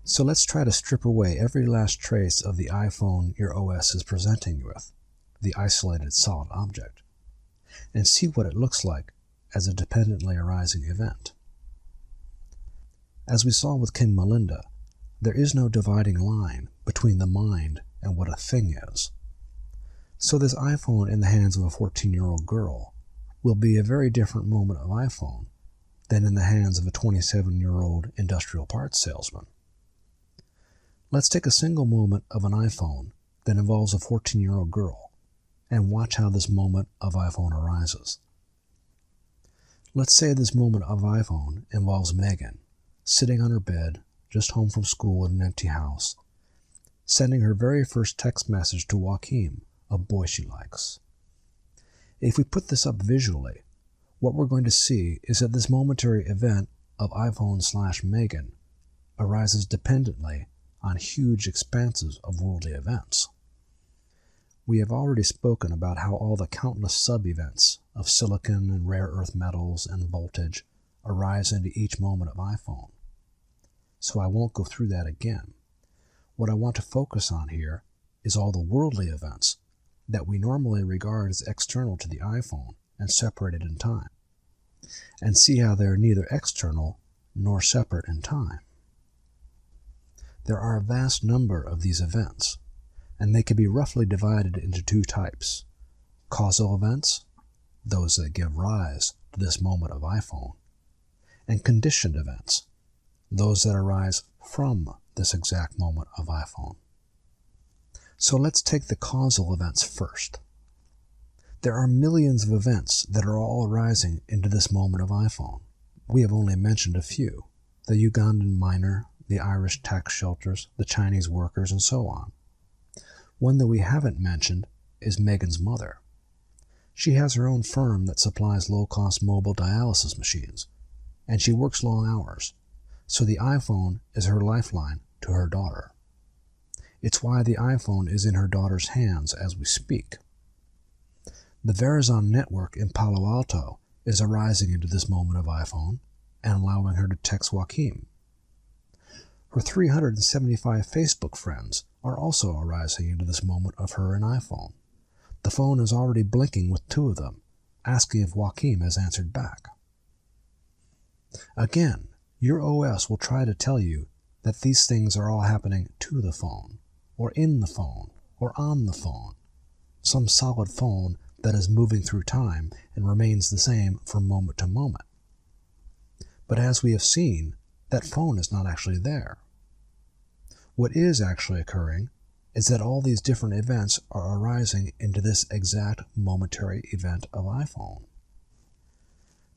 So let's try to strip away every last trace of the iPhone your OS is presenting you with, the isolated solid object, and see what it looks like as a dependently arising event. As we saw with King Melinda, there is no dividing line between the mind and what a thing is. So this iPhone in the hands of a 14-year-old girl will be a very different moment of iPhone than in the hands of a 27-year-old industrial parts salesman. Let's take a single moment of an iPhone that involves a 14-year-old girl and watch how this moment of iPhone arises. Let's say this moment of iPhone involves Megan, sitting on her bed, just home from school in an empty house, sending her very first text message to Joachim, a boy she likes. If we put this up visually, what we're going to see is that this momentary event of iPhone/Megan arises dependently on huge expanses of worldly events. We have already spoken about how all the countless sub-events of silicon and rare earth metals and voltage arise into each moment of iPhone. So I won't go through that again. What I want to focus on here is all the worldly events that we normally regard as external to the iPhone and separated in time, and see how they are neither external nor separate in time. There are a vast number of these events, and they can be roughly divided into two types: causal events, those that give rise to this moment of iPhone, and conditioned events, those that arise from this exact moment of iPhone. So let's take the causal events first. There are millions of events that are all arising into this moment of iPhone. We have only mentioned a few: the Ugandan miner, the Irish tax shelters, the Chinese workers, and so on. One that we haven't mentioned is Megan's mother. She has her own firm that supplies low-cost mobile dialysis machines, and she works long hours, so the iPhone is her lifeline to her daughter. It's why the iPhone is in her daughter's hands as we speak. The Verizon network in Palo Alto is arising into this moment of iPhone and allowing her to text Joachim. Her 375 Facebook friends are also arising into this moment of her and iPhone. The phone is already blinking with two of them, asking if Joachim has answered back. Again, your OS will try to tell you that these things are all happening to the phone, or in the phone, or on the phone, some solid phone that is moving through time and remains the same from moment to moment. But as we have seen, that phone is not actually there. What is actually occurring is that all these different events are arising into this exact momentary event of iPhone.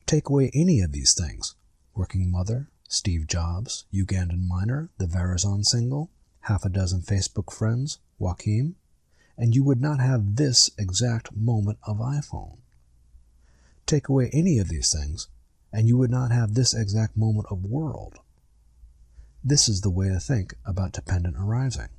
Take away any of these things: working mother, Steve Jobs, Ugandan miner, the Verizon single, half a dozen Facebook friends, Joachim, and you would not have this exact moment of iPhone. Take away any of these things, and you would not have this exact moment of world. This is the way to think about dependent arising.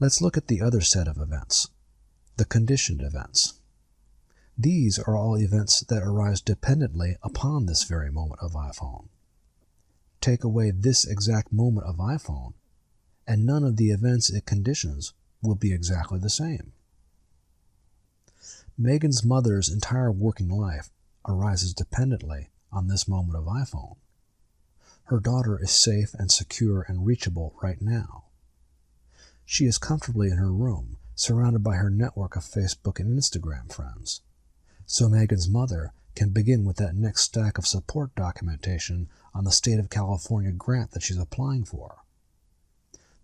Let's look at the other set of events, the conditioned events. These are all events that arise dependently upon this very moment of iPhone. Take away this exact moment of iPhone, and none of the events it conditions will be exactly the same. Megan's mother's entire working life arises dependently on this moment of iPhone. Her daughter is safe and secure and reachable right now. She is comfortably in her room, surrounded by her network of Facebook and Instagram friends. So Megan's mother can begin with that next stack of support documentation on the state of California grant that she's applying for.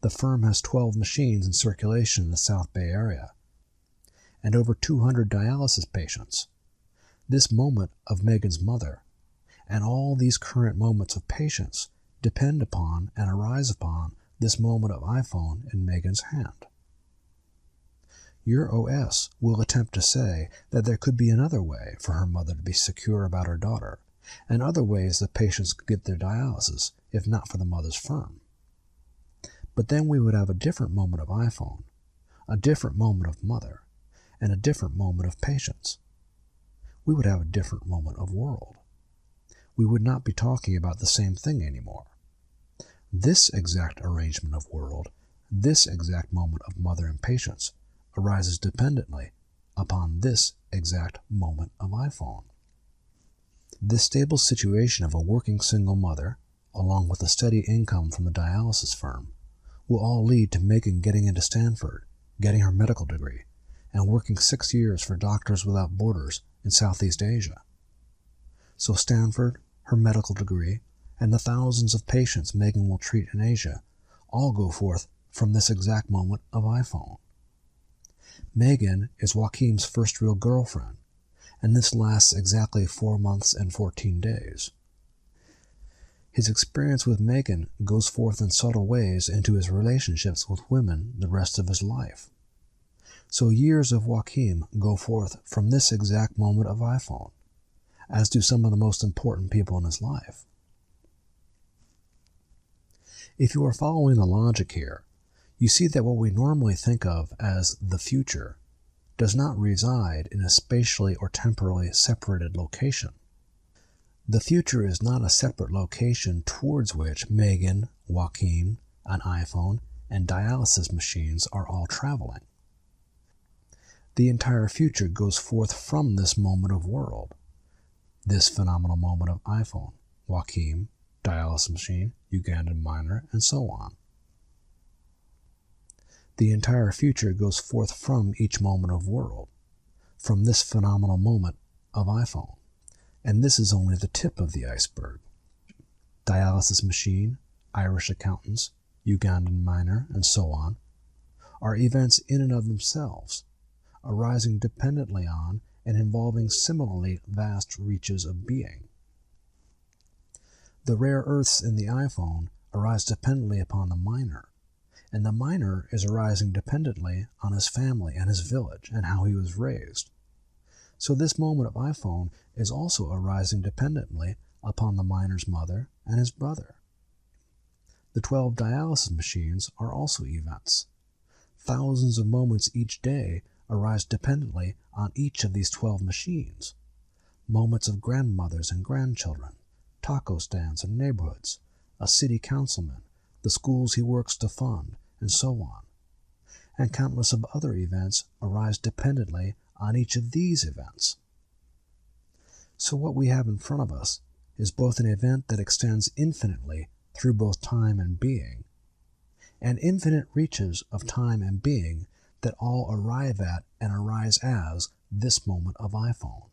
The firm has 12 machines in circulation in the South Bay area, and over 200 dialysis patients. This moment of Megan's mother, and all these current moments of patients, depend upon and arise upon this moment of iPhone in Megan's hand. Your OS will attempt to say that there could be another way for her mother to be secure about her daughter, and other ways that patients could get their dialysis if not for the mother's firm. But then we would have a different moment of iPhone, a different moment of mother, and a different moment of patients. We would have a different moment of world. We would not be talking about the same thing anymore. This exact arrangement of world, this exact moment of mother and patients, arises dependently upon this exact moment of iPhone. This stable situation of a working single mother, along with a steady income from the dialysis firm, will all lead to Megan getting into Stanford, getting her medical degree, and working 6 years for Doctors Without Borders in Southeast Asia. So Stanford, her medical degree, and the thousands of patients Megan will treat in Asia all go forth from this exact moment of iPhone. Megan is Joaquim's first real girlfriend, and this lasts exactly 4 months and 14 days. His experience with Megan goes forth in subtle ways into his relationships with women the rest of his life. So years of Joaquim go forth from this exact moment of iPhone, as do some of the most important people in his life. If you are following the logic here, you see that what we normally think of as the future does not reside in a spatially or temporally separated location. The future is not a separate location towards which Megan, Joaquim, an iPhone, and dialysis machines are all traveling. The entire future goes forth from this moment of world, this phenomenal moment of iPhone, Joaquim, dialysis machine, Ugandan miner, and so on. The entire future goes forth from each moment of world, from this phenomenal moment of iPhone. And this is only the tip of the iceberg. Dialysis machine, Irish accountants, Ugandan miner, and so on, are events in and of themselves, arising dependently on and involving similarly vast reaches of being. The rare earths in the iPhone arise dependently upon the miner, and the miner is arising dependently on his family and his village and how he was raised. So this moment of iPhone is also arising dependently upon the miner's mother and his brother. The 12 dialysis machines are also events. Thousands of moments each day arise dependently on each of these 12 machines. Moments of grandmothers and grandchildren, taco stands and neighborhoods, a city councilman, the schools he works to fund, and so on. And countless of other events arise dependently on each of these events. So what we have in front of us is both an event that extends infinitely through both time and being, and infinite reaches of time and being that all arrive at and arise as this moment of iPhone.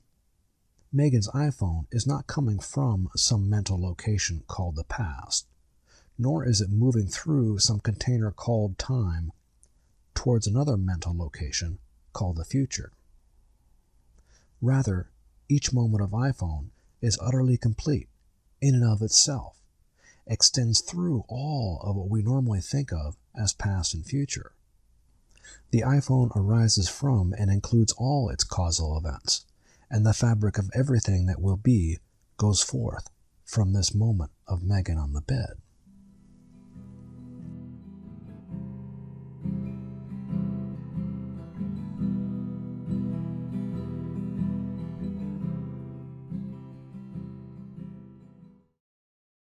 Megan's iPhone is not coming from some mental location called the past, nor is it moving through some container called time towards another mental location called the future. Rather, each moment of iPhone is utterly complete in and of itself, extends through all of what we normally think of as past and future. The iPhone arises from and includes all its causal events, and the fabric of everything that will be goes forth from this moment of Megan on the bed.